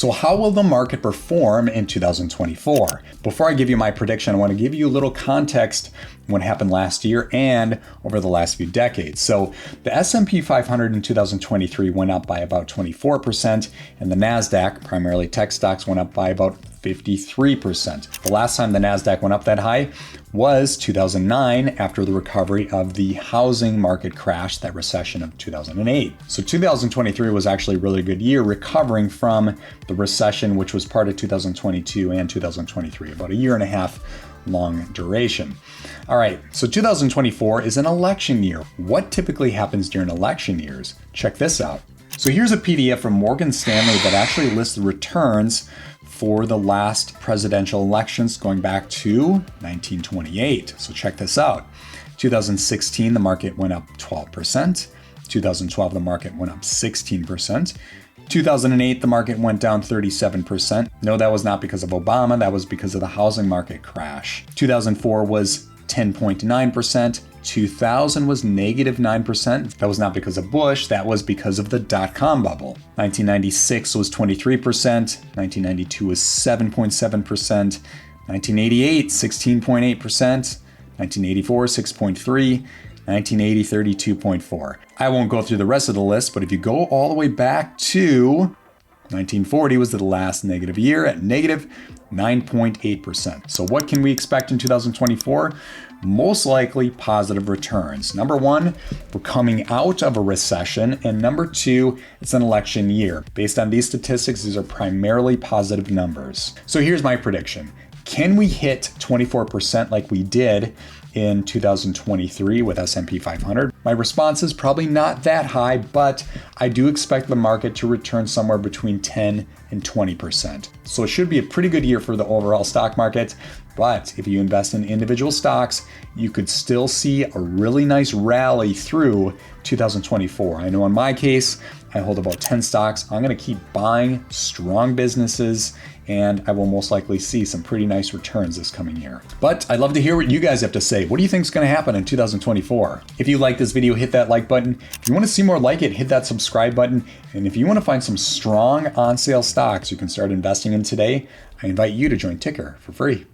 So how will the market perform in 2024? Before I give you my prediction, I want to give you a little context on what happened last year and over the last few decades. So the S&P 500 in 2023 went up by about 24%, and the NASDAQ, primarily tech stocks, went up by about 53%. The last time the NASDAQ went up that high was 2009 after the recovery of the housing market crash, that recession of 2008. So 2023 was actually a really good year recovering from the recession, which was part of 2022 and 2023, about a year and a half long duration. All right, so 2024 is an election year. What typically happens during election years? Check this out. So here's a PDF from Morgan Stanley that actually lists the returns for the last presidential elections going back to 1928. So check this out. 2016, the market went up 12%. 2012, the market went up 16%. 2008, the market went down 37%. No, that was not because of Obama. That was because of the housing market crash. 2004 was 10.9%. 2000 was negative 9%. That was not because of Bush. That was because of the dot-com bubble. 1996 was 23%. 1992 was 7.7%. 1988, 16.8%. 1984, 6.3%. 1980, 32.4%. I won't go through the rest of the list, but if you go all the way back to 1940 was the last negative year at negative 9.8%. So what can we expect in 2024? Most likely positive returns. Number one, we're coming out of a recession. And number two, it's an election year. Based on these statistics, these are primarily positive numbers. So here's my prediction. Can we hit 24% like we did in 2023 with S&P 500? My response is probably not that high, but I do expect the market to return somewhere between 10 and 20%. So it should be a pretty good year for the overall stock market. But if you invest in individual stocks, you could still see a really nice rally through 2024. I know in my case, I hold about 10 stocks. I'm going to keep buying strong businesses, and I will most likely see some pretty nice returns this coming year. But I'd love to hear what you guys have to say. What do you think is going to happen in 2024? If you like this video, hit that like button. If you want to see more like it, hit that subscribe button. And if you want to find some strong on sale stocks you can start investing in today, I invite you to join Tykr for free.